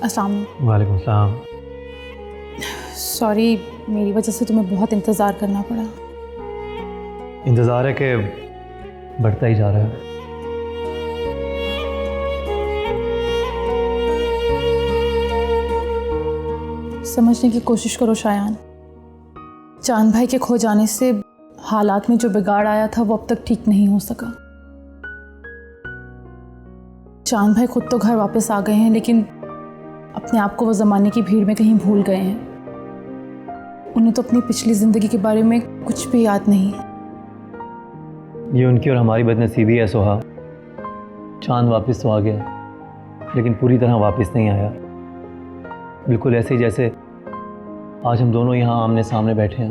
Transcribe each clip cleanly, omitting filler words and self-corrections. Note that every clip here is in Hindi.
अस्सलाम वालेकुम। वालेकुम सलाम। सॉरी, मेरी वजह से तुम्हें बहुत इंतज़ार करना पड़ा। इंतज़ार है कि बढ़ता ही जा रहा है। समझने की कोशिश करो शायान, चांद भाई के खो जाने से हालात में जो बिगाड़ आया था वो अब तक ठीक नहीं हो सका। चांद भाई खुद तो घर वापस आ गए हैं, लेकिन अपने आप को वो ज़माने की भीड़ में कहीं भूल गए हैं। उन्हें तो अपनी पिछली ज़िंदगी के बारे में कुछ भी याद नहीं है। ये उनकी और हमारी बदनसीबी है सोहा। चांद वापस तो आ गया, लेकिन पूरी तरह वापस नहीं आया। बिल्कुल ऐसे ही जैसे आज हम दोनों यहाँ आमने सामने बैठे हैं,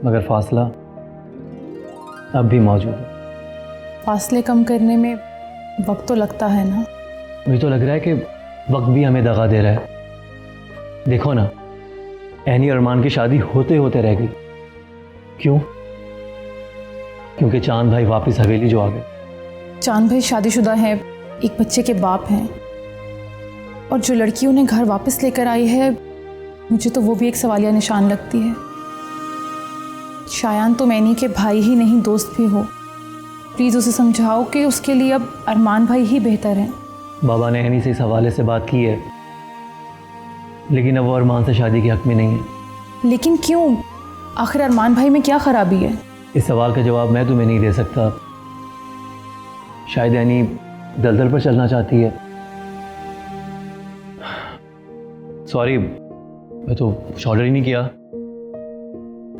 मगर फासला अब भी मौजूद है। फासले कम करने में वक्त तो लगता है ना। मुझे तो लग रहा है कि वक्त भी हमें दगा दे रहा है। देखो ना, एनी और अरमान की शादी होते होते रह गई। क्यों? क्योंकि चांद भाई वापस हवेली जो आ गए। चांद भाई शादीशुदा हैं, एक बच्चे के बाप हैं, और जो लड़की उन्हें घर वापस लेकर आई है, मुझे तो वो भी एक सवालिया निशान लगती है। शायान, तुम एनी के भाई ही नहीं दोस्त भी हो। प्लीज़ उसे समझाओ कि उसके लिए अब अरमान भाई ही बेहतर हैं। बाबा ने एनी से इस हवाले से बात की है, लेकिन अब वो अरमान से शादी के हक में नहीं है। लेकिन क्यों? आखिर अरमान भाई में क्या खराबी है? इस सवाल का जवाब मैं तुम्हें नहीं दे सकता। शायद एनी दलदल पर चलना चाहती है। सॉरी, मैं तो कुछ ऑर्डर ही नहीं किया।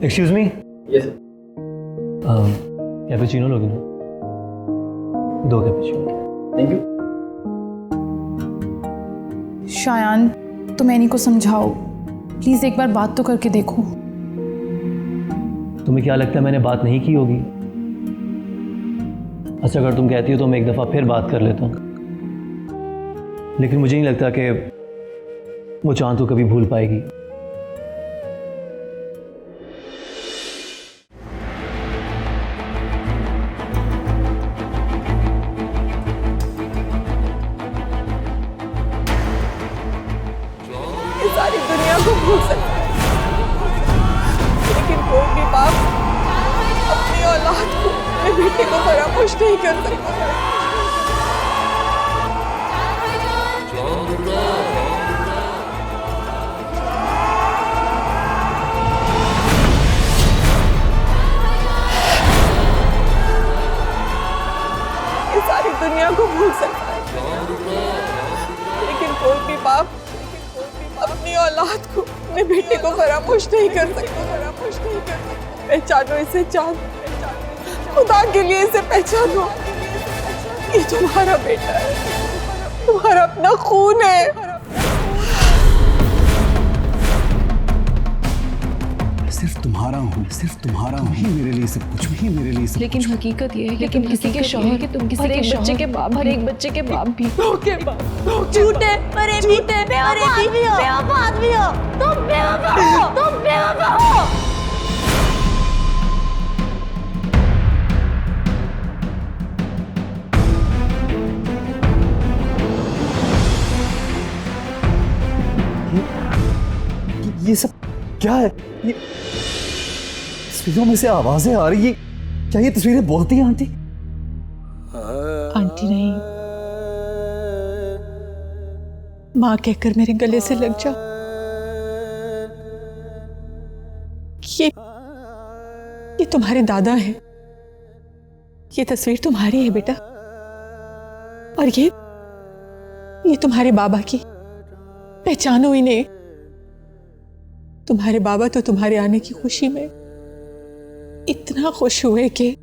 Excuse me. Yes sir. Cappuccino लोगे ना? 2 कैपेचिनो। Thank you. शायान, तुम एनी को समझाओ, प्लीज़ एक बार बात तो करके देखो। तुम्हें क्या लगता है मैंने बात नहीं की होगी? अच्छा, अगर तुम कहती हो तो मैं एक दफ़ा फिर बात कर लेता हूँ, लेकिन मुझे नहीं लगता कि वो चांद को कभी भूल पाएगी। सारी दुनिया को भूल सकता है, लेकिन कोई भी बाप अपनी औलाद को, अपने बेटे को फरामोश नहीं कर सकता। ये सारी दुनिया को भूल सकता है, लेकिन कोई भी बाप अपनी औलाद को, अपने बेटे को फरामोश नहीं कर सकता। पहचानो इसे चांद, खुदा के लिए इसे पहचानो। ये तुम्हारा बेटा है, तुम्हारा अपना खून है। सिर्फ तुम्हारा हूँ, सिर्फ तुम्हारा हूँ ही मेरे लिए सब कुछ, ही मेरे लिए सब। लेकिन हकीकत ये है कि तुम किसी के शौहर, कि तुम किसी के बच्चे के बाप, हर एक बच्चे के बाप भी। धोखे बाप, झूठे, बेवफा आदमी हो, तुम बेवफा हो, तुम बेवफा हो। ये सब क्या है? ये तस्वीरों में से आवाजें आ रही है। क्या ये तस्वीरें बोलती हैं आंटी? आंटी नहीं, माँ कहकर मेरे गले से लग जाओ। ये तुम्हारे दादा हैं। ये तस्वीर तुम्हारी है बेटा, और ये तुम्हारे बाबा की। पहचानो इन्हें। तुम्हारे बाबा तो तुम्हारे आने की खुशी में इतना खुश हुए कि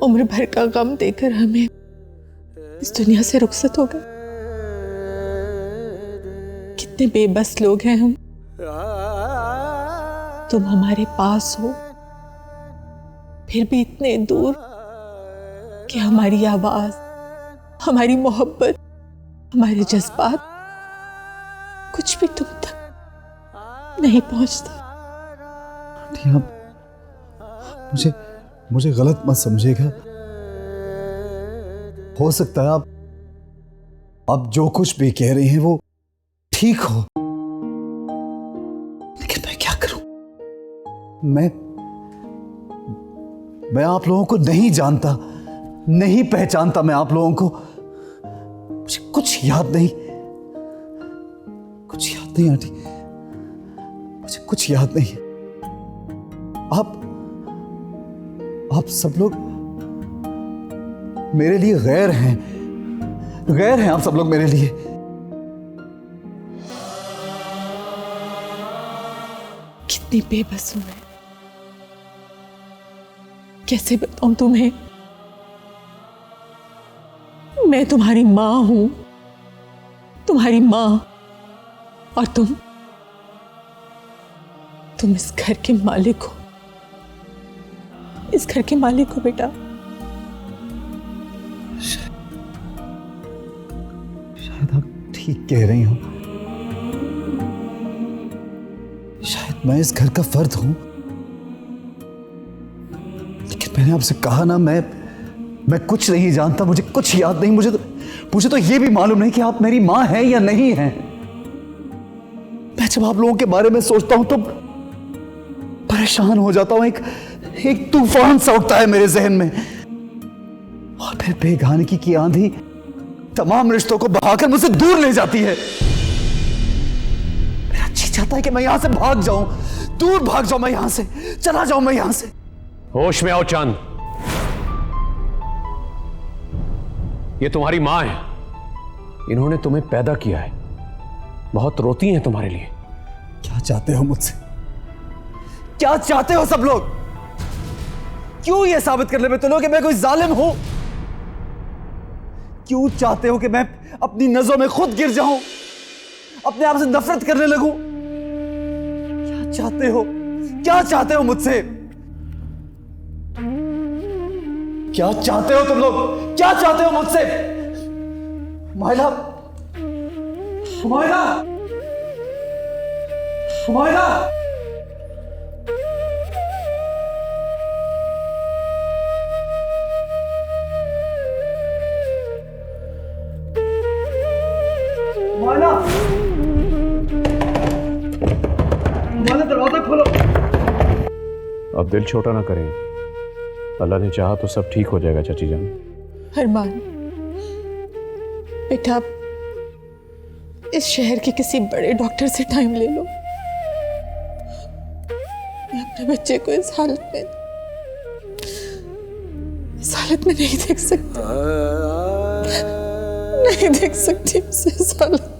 उम्र भर का गम देकर हमें इस दुनिया से रुखसत हो गए। कितने बेबस लोग हैं हम। तुम हमारे पास हो, फिर भी इतने दूर कि हमारी आवाज, हमारी मोहब्बत, हमारे जज्बात कुछ भी तुम तक नहीं पहुंचता। आंटी, आप मुझे गलत मत समझिएगा। हो सकता है आप जो कुछ भी कह रही हैं वो ठीक हो, लेकिन मैं क्या करूं? मैं आप लोगों को नहीं जानता, नहीं पहचानता मैं आप लोगों को। मुझे कुछ याद नहीं आंटी, मुझे कुछ याद नहीं है। आप सब लोग मेरे लिए गैर हैं आप सब लोग मेरे लिए। कितनी बेबस हूं मैं, कैसे बताऊं तुम्हें। मैं तुम्हारी मां हूं, तुम्हारी मां, और तुम इस घर के मालिक हो, इस घर के मालिक हो बेटा। शायद आप ठीक कह रही हो, शायद मैं इस घर का फर्द हूं, लेकिन मैंने आपसे कहा ना, मैं कुछ नहीं जानता, मुझे कुछ याद नहीं। मुझे तो ये भी मालूम नहीं कि आप मेरी मां हैं या नहीं हैं। मैं जब आप लोगों के बारे में सोचता हूं तो परेशान हो जाता हूं, एक तूफान सा उठता है मेरे जहन में, और फिर बेगानगी की आंधी तमाम रिश्तों को बहाकर मुझसे दूर ले जाती है। मेरा जी चाहता है कि मैं यहां से भाग जाऊं, दूर भाग जाऊं, मैं यहां से चला जाऊं, मैं यहां से। होश में आओ चांद, ये तुम्हारी मां है, इन्होंने तुम्हें पैदा किया है, बहुत रोती हैं तुम्हारे लिए। क्या चाहते हो मुझसे? क्या चाहते हो सब लोग? क्यों ये साबित करने में तुम लोग कि मैं कोई जालिम हूं? क्यों चाहते हो कि मैं अपनी नजरों में खुद गिर जाऊं, अपने आप से नफरत करने लगूं? क्या चाहते हो? क्या चाहते हो मुझसे? क्या चाहते हो तुम लोग? क्या चाहते हो मुझसे? हुमायरा, हुमायरा, हुमायरा, हुमायरा, हुमायरा, दरवाजा खोलो। अब दिल छोटा ना करें, अल्लाह ने चाहा तो सब ठीक हो जाएगा चाची जान। अरमान बेटा, इस शहर के किसी बड़े डॉक्टर से टाइम ले लो। मैं अपने बच्चे को इस हालत में नहीं देख सकती, नहीं देख सकती उसे इस हालत में।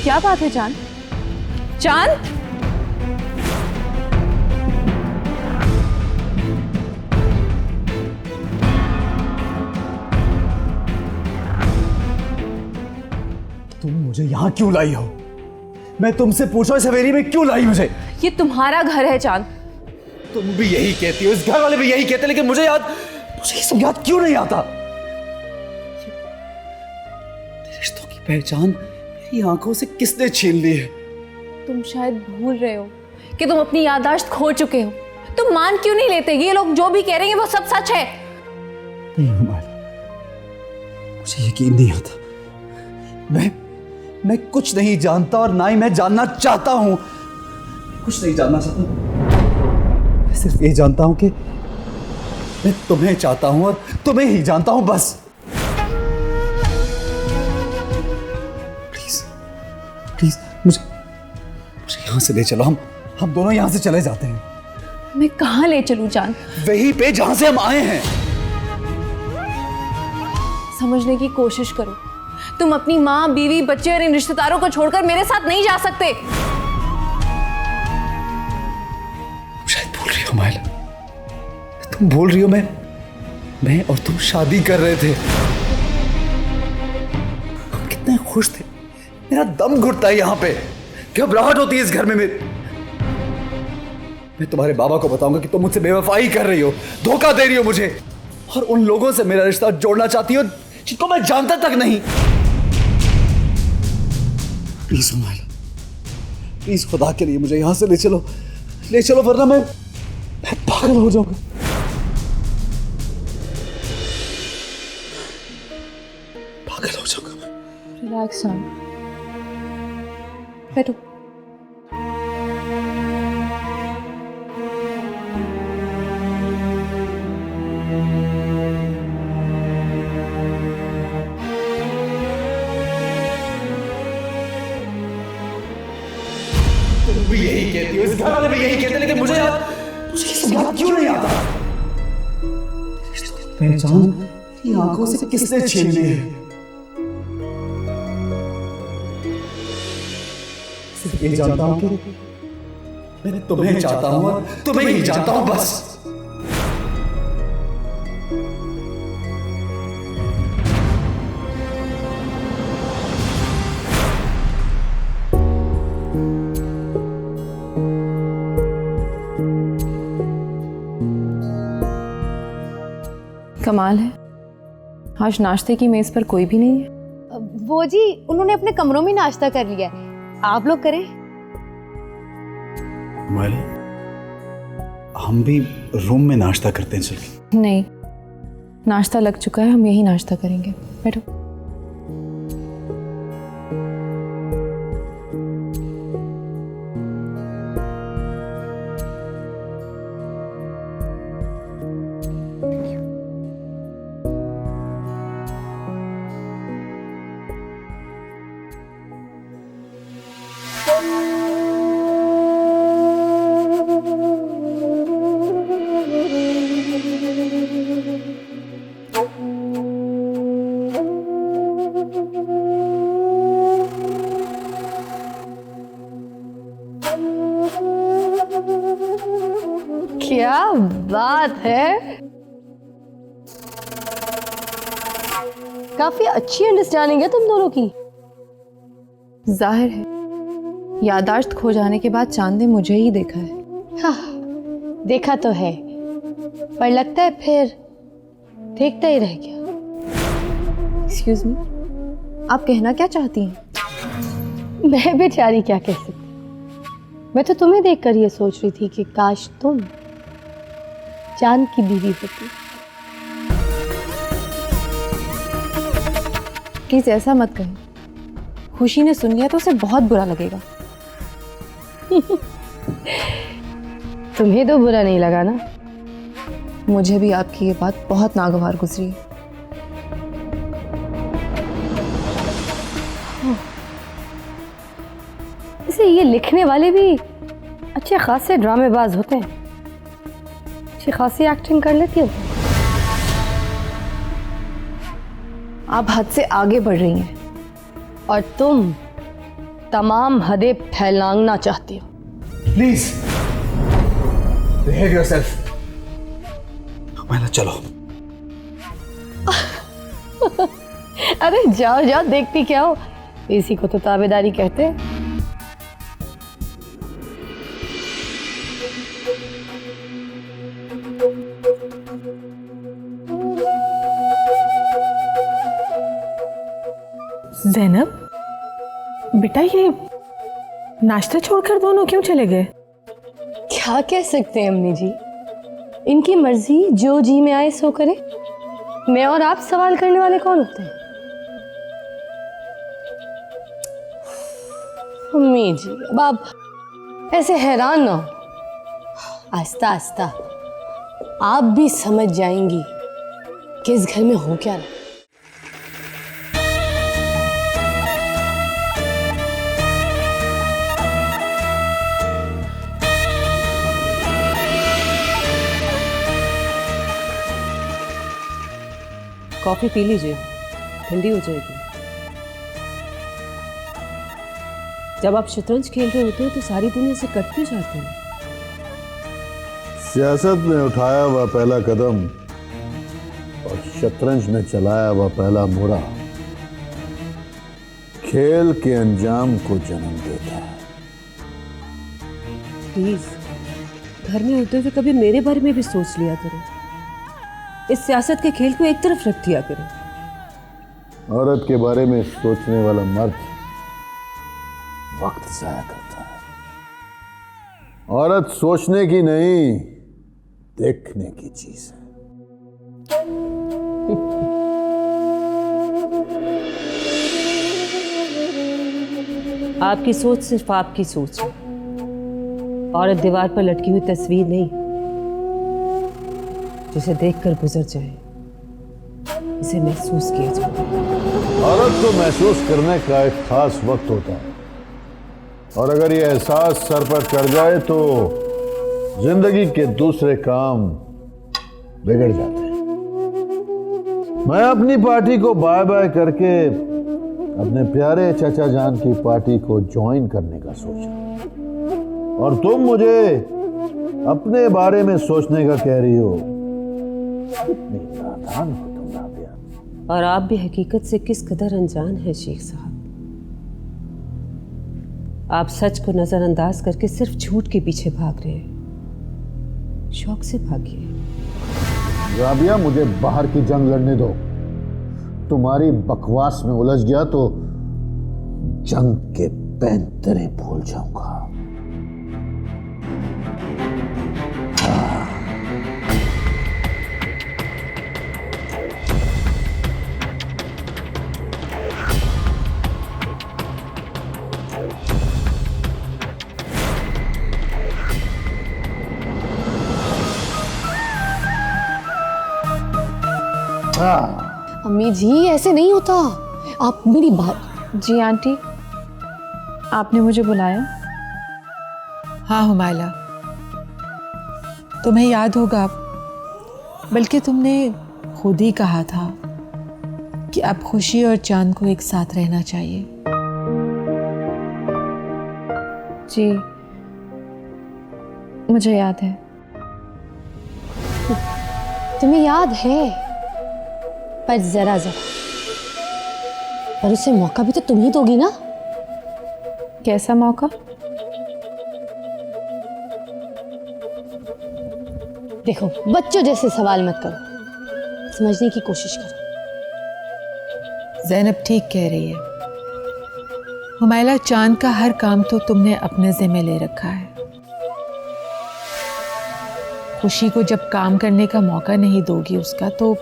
क्या बात है चांद? चांद, तुम मुझे यहां क्यों लाई हो? मैं तुमसे पूछा इस हवेली में क्यों लाई मुझे? ये तुम्हारा घर है चांद। तुम भी यही कहती हो, इस घर वाले भी यही कहते, लेकिन मुझे ये सब याद क्यों नहीं आता? रिश्तों की पहचान मेरी आंखों से किसने छीन ली है? तुम शायद भूल रहे हो कि तुम अपनी याददाश्त खो चुके हो। तुम मान क्यों नहीं लेते? ये लोग जो भी कह रहे हैं वो सब सच है। नहीं हुमायरा, मुझे यकीन नहीं आता। मैं कुछ नहीं जानता और ना ही मैं जानना चाहता हूं। कुछ नहीं जानना चाहता, मैं सिर्फ ये जानता हूं कि मैं तुम्हें चाहता हूं और तुम्हें ही जानता हूं, बस। प्लीज प्लीज मुझे यहां से ले चलो। हम दोनों यहां से चले जाते हैं। मैं कहाँ ले चलूं चांद? वहीं पे जहां से हम आए हैं। समझने की कोशिश करो। तुम अपनी माँ, बीवी, बच्चे और इन रिश्तेदारों को छोड़कर मेरे साथ नहीं जा सकते। शायद भूल रही हो माइला, तुम भूल रही हो मैं और तुम शादी कर रहे थे। हम कितने खुश थे। मेरा दम घुटता है यहाँ पे, घबराहट होती है इस घर में। मैं तुम्हारे बाबा को बताऊंगा कि तुम मुझसे बेवफाई कर रही हो, धोखा दे रही हो मुझे, और उन लोगों से मेरा रिश्ता जोड़ना चाहती हो जिनको मैं जानता तक नहीं। प्लीज हुमायरा, प्लीज खुदा के लिए मुझे यहां से ले चलो वरना मैं पागल हो जाऊंगा। पागल हो जाऊंगा मैं। रिलैक्स जान, बैठो। तुम भी यही कहती हो, इस घर वाले भी यही कहते, लेकिन मुझे याद क्यों नहीं आता? पहचान ये आंखों से किसने छीन ली है? सिर्फ ये जानता हूं कि मैं तुम्हें चाहता हूं और तुम्हें ही जानता हूं, बस। कमाल है, आज नाश्ते की मेज पर कोई भी नहीं है। वो जी उन्होंने अपने कमरों में नाश्ता कर लिया है, आप लोग करें। हम भी रूम में नाश्ता करते हैं, चल के। नहीं, नाश्ता लग चुका है, हम यही नाश्ता करेंगे, बैठो। क्या बात है, काफी अच्छी अंडरस्टैंडिंग है तुम दोनों की। जाहिर है यादाश्त खो जाने के बाद चांद ने मुझे ही देखा है। हाँ, देखा तो है, पर लगता है फिर देखता ही रह गया। एक्सक्यूज मी, आप कहना क्या चाहती हैं? मैं बेचारी क्या कह सकती, मैं तो तुम्हें देखकर ये सोच रही थी कि काश तुम चांद की बीवी होती। प्लीज ऐसा मत कहें, खुशी ने सुन लिया तो उसे बहुत बुरा लगेगा। तुम्हें तो बुरा नहीं लगा ना? मुझे भी आपकी ये बात बहुत नागवार गुजरी है। इसे ये लिखने वाले भी अच्छे खासे ड्रामेबाज होते हैं, अच्छी खासी एक्टिंग कर लेती हो। आप हद से आगे बढ़ रही हैं और तुम तमाम हदें फैलाना चाहती हो। Please behave yourself. मैं चलो। अरे जाओ जाओ, देखती क्या हो, इसी को तो ताबेदारी कहते हैं। ज़ैनब बेटा, ये नाश्ता छोड़कर दोनों क्यों चले गए? क्या कह सकते हैं अम्मी जी, इनकी मर्जी, जो जी में आए सो करे। मैं और आप सवाल करने वाले कौन होते हैं? अम्मी जी अब आप ऐसे हैरान ना हो, आस्ता आस्ता आप भी समझ जाएंगी कि इस घर में हो क्या रहा। कॉफी पी लीजिए, ठंडी हो जाएगी। जब आप शतरंज खेल रहे होते हो तो सारी दुनिया से कट क्यों जाते हैं? सियासत में उठाया हुआ पहला कदम और शतरंज में चलाया हुआ पहला मुड़ा खेल के अंजाम को जन्म देता है। प्लीज घर में होते हुए कभी मेरे बारे में भी सोच लिया करो। इस सियासत के खेल को एक तरफ रख दिया करो। औरत के बारे में सोचने वाला मर्द वक्त जाया करता है। औरत सोचने की नहीं, देखने की चीज है। आपकी सोच सिर्फ आपकी सोच है। औरत दीवार पर लटकी हुई तस्वीर नहीं जिसे देखकर गुजर जाए, इसे महसूस किया जाए। औरत को महसूस करने का एक खास वक्त होता है, और अगर ये एहसास सर पर चढ़ जाए तो जिंदगी के दूसरे काम बिगड़ जाते हैं। मैं अपनी पार्टी को बाय बाय करके अपने प्यारे चाचा जान की पार्टी को ज्वाइन करने का सोचा, और तुम मुझे अपने बारे में सोचने का कह रही हो। कितनी नादान हो तुम राबिया। और आप भी हकीकत से किस कदर अनजान हैं शेख साहब। आप सच को नजरअंदाज करके सिर्फ झूठ के पीछे भाग रहे हैं। शौक से भागिए। राबिया, मुझे बाहर की जंग लड़ने दो। तुम्हारी बकवास में उलझ गया तो जंग के पैंतरे भूल जाऊंगा। अम्मी जी, ऐसे नहीं होता। आप मेरी बात। जी आंटी, आपने मुझे बुलाया? हाँ हुमायला, तुम्हें याद होगा, बल्कि तुमने खुद ही कहा था कि अब खुशी और चांद को एक साथ रहना चाहिए। जी मुझे याद है। तुम्हें याद है, पर जरा जरा। पर उसे मौका भी तो तुम ही दोगी ना। कैसा मौका? देखो, बच्चों जैसे सवाल मत करो, समझने की कोशिश करो। ज़ैनब ठीक कह रही है हुमायला, चांद का हर काम तो तुमने अपने ज़िम्मे ले रखा है। खुशी को जब काम करने का मौका नहीं दोगी उसका, तो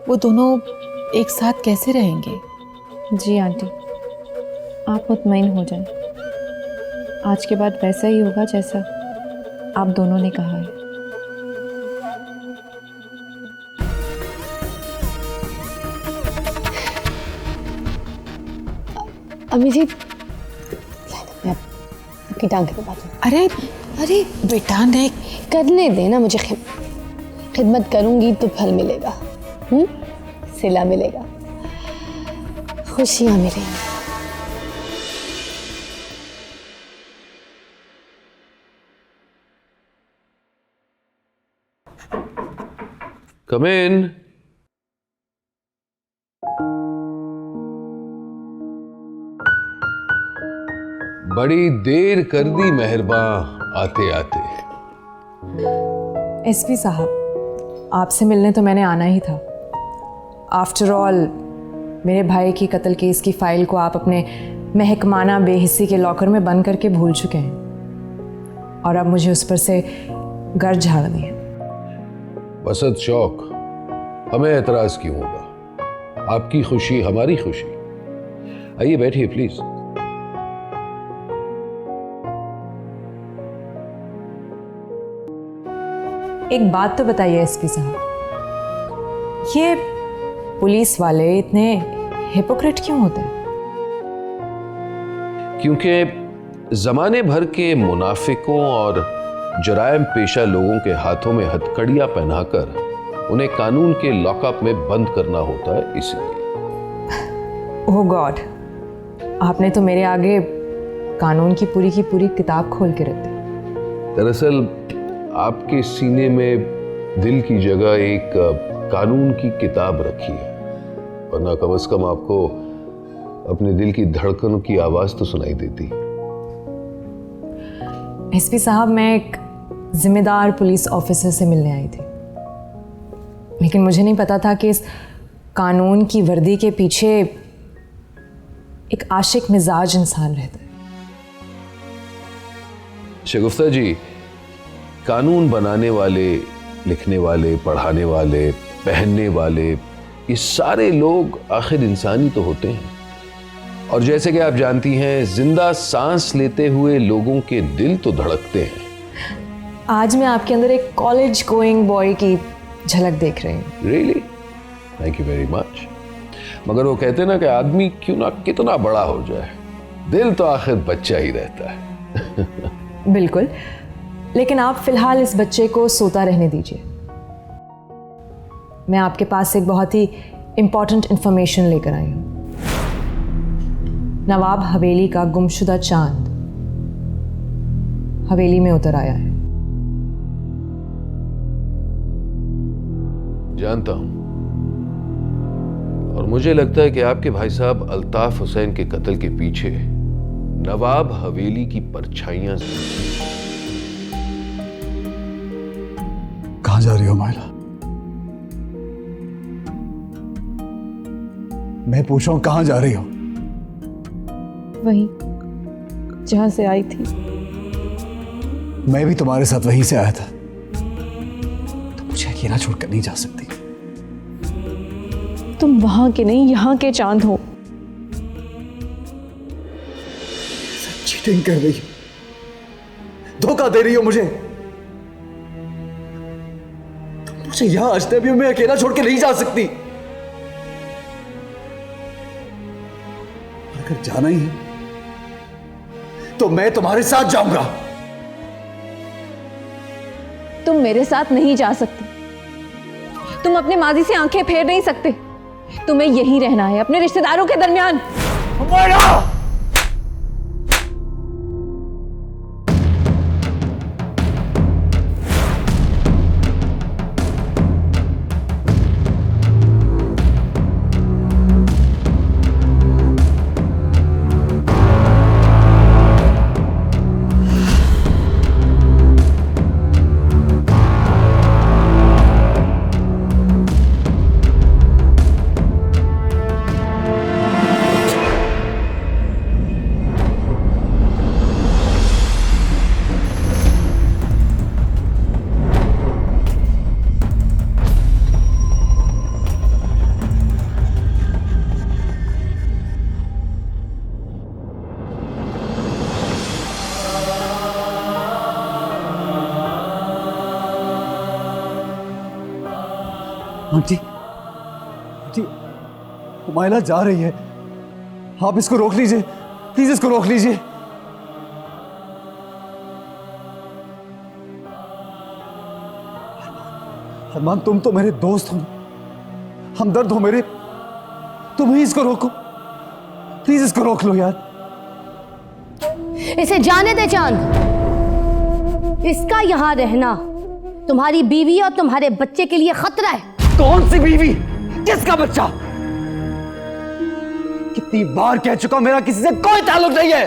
वो दोनों एक साथ कैसे रहेंगे? जी आंटी, आप मुतमईन हो जाएं। आज के बाद वैसा ही होगा जैसा आप दोनों ने कहा है। अम्मी जी, मैं आपकी टांग के बात। अरे अरे बेटा, नहीं करने देना मुझे। खिदमत करूंगी तो फल मिलेगा, सिला मिलेगा, खुशियां मिलेंगी। कम इन। बड़ी देर कर दी मेहरबान आते आते। एसपी साहब, आपसे मिलने तो मैंने आना ही था। आफ्टर ऑल मेरे भाई की कत्ल केस की फाइल को आप अपने महकमाना बेहिस्सी के लॉकर में बंद करके भूल चुके हैं, और अब मुझे उस पर से गर्ज झाड़नी है। वसत शौक, हमें एतराज क्यों होगा? आपकी खुशी हमारी खुशी। आइए बैठिए प्लीज। एक बात तो बताइए एसपी साहब, ये पुलिस वाले इतने हिपोक्रेट क्यों होते हैं? क्योंकि जमाने भर के मुनाफिकों और जराइम पेशा लोगों के हाथों में हथकड़ियां पहनाकर उन्हें कानून के लॉकअप में बंद करना होता है, इसलिए। ओह गॉड, आपने तो मेरे आगे कानून की पूरी किताब खोल के रख दी। दरअसल आपके सीने में दिल की जगह एक कानून की किताब रखी है, वरना कम से कम आपको अपने दिल की धड़कनों की आवाज तो सुनाई देती। एसपी साहब, मैं एक जिम्मेदार पुलिस ऑफिसर से मिलने आई थी, लेकिन मुझे नहीं पता था कि इस कानून की वर्दी के पीछे एक आशिक मिजाज इंसान रहता है। शगुफ्ता जी, कानून बनाने वाले, लिखने वाले, पढ़ाने वाले, पहनने वाले, ये सारे लोग आखिर इंसानी तो होते हैं। और जैसे कि आप जानती हैं, जिंदा सांस लेते हुए लोगों के दिल तो धड़कते हैं। आज मैं आपके अंदर एक कॉलेज गोइंग बॉय की झलक देख रही हूँ। Really? Thank you very much. मगर वो कहते हैं ना कि आदमी क्यों ना कितना बड़ा हो जाए, दिल तो आखिर बच्चा ही रहता है। बिल्कुल, लेकिन आप फिलहाल इस बच्चे को सोता रहने दीजिए। मैं आपके पास एक बहुत ही इंपॉर्टेंट इंफॉर्मेशन लेकर आई हूँ। नवाब हवेली का गुमशुदा चांद हवेली में उतर आया है। जानता हूं, और मुझे लगता है कि आपके भाई साहब अल्ताफ हुसैन के कत्ल के पीछे नवाब हवेली की परछाइयां। कहां जा रही हो माइला? मैं पूछ रहा हूं कहां जा रही हो? वहीं जहां से आई थी। मैं भी तुम्हारे साथ वहीं से आया था, तो मुझे अकेला छोड़कर नहीं जा सकती। तुम वहां के नहीं, यहाँ के चांद हो। चीटिंग कर रही हो, धोखा दे रही हो मुझे। तुम मुझे यहां अजनबी में अकेला छोड़ के नहीं जा सकती। अगर जाना ही है तो मैं तुम्हारे साथ जाऊंगा। तुम मेरे साथ नहीं जा सकती। तुम अपने माजी से आंखें फेर नहीं सकते। तुम्हें यहीं रहना है, अपने रिश्तेदारों के दरमियान। आंटी, आंटी, हुमायला जा रही है। आप इसको रोक लीजिए, प्लीज इसको रोक लीजिए। अरमान, तुम तो मेरे दोस्त हो, हमदर्द हो मेरे, तुम ही इसको रोको, प्लीज इसको रोक लो यार। इसे जाने दे चांद। इसका यहां रहना तुम्हारी बीवी और तुम्हारे बच्चे के लिए खतरा है। कौन सी बीवी? किसका बच्चा? कितनी बार कह चुका मेरा किसी से कोई ताल्लुक नहीं है।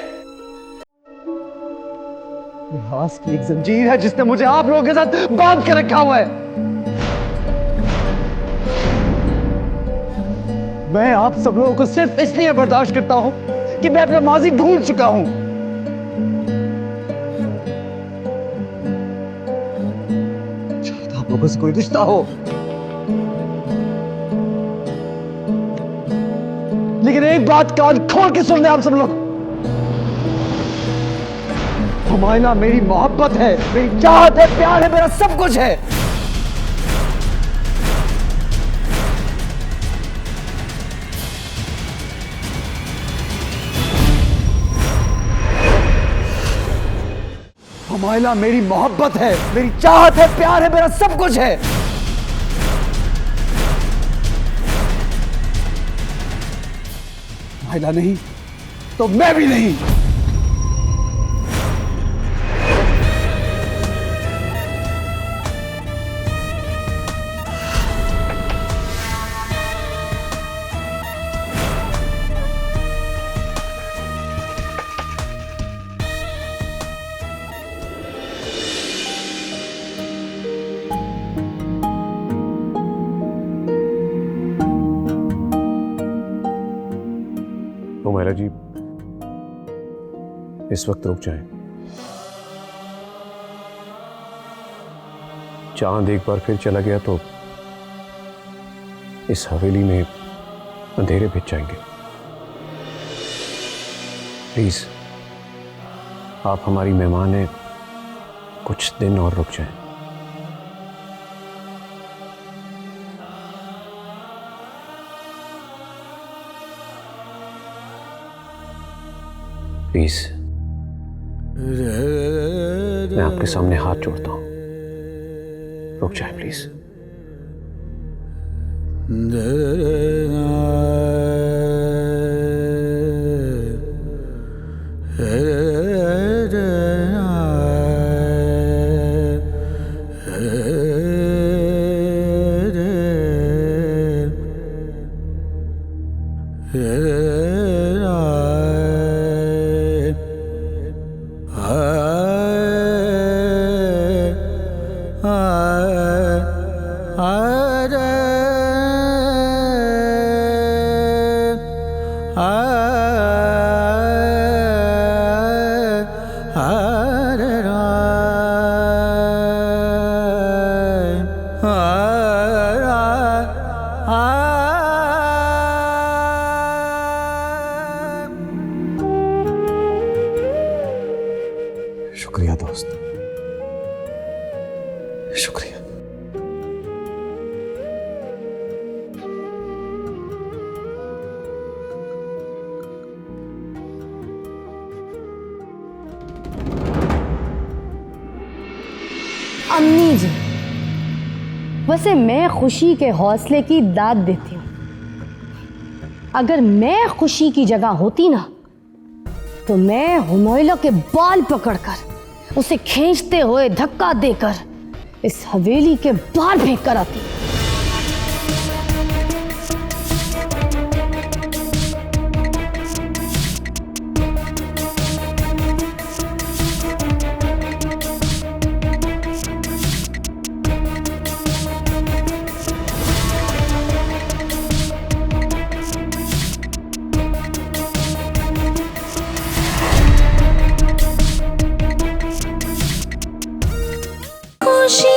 इतिहास की एक जंजीर है जिसने मुझे आप लोगों के साथ बांध के रखा हुआ है। मैं आप सब लोगों को सिर्फ इसलिए बर्दाश्त करता हूं कि मैं अपना माजी भूल चुका हूं। शायद आप लोगों से कोई रिश्ता हो, लेकिन एक बात कान खोल के सुन ले आप सब लोग। हुमायला मेरी मोहब्बत है, मेरी चाहत है, प्यार है, मेरा सब कुछ है। हुमायला मेरी मोहब्बत है, मेरी चाहत है, प्यार है, मेरा सब कुछ है। हुमायला नहीं तो मैं भी नहीं। कायरा जी, इस वक्त रुक जाएं। चांद एक बार फिर चला गया तो इस हवेली में अंधेरे भिज जाएंगे। प्लीज आप हमारी मेहमान हैं, कुछ दिन और रुक जाएं। प्लीज मैं आपके सामने हाथ जोड़ता हूं, रुक जाए प्लीज। शुक्रिया दोस्त, शुक्रिया। अम्मी जी, वैसे मैं खुशी के हौसले की दाद देती हूँ। अगर मैं खुशी की जगह होती ना तो मैं हुमैला के बाल पकड़कर उसे खींचते हुए धक्का देकर इस हवेली के बाहर फेंक कर आती। खुशी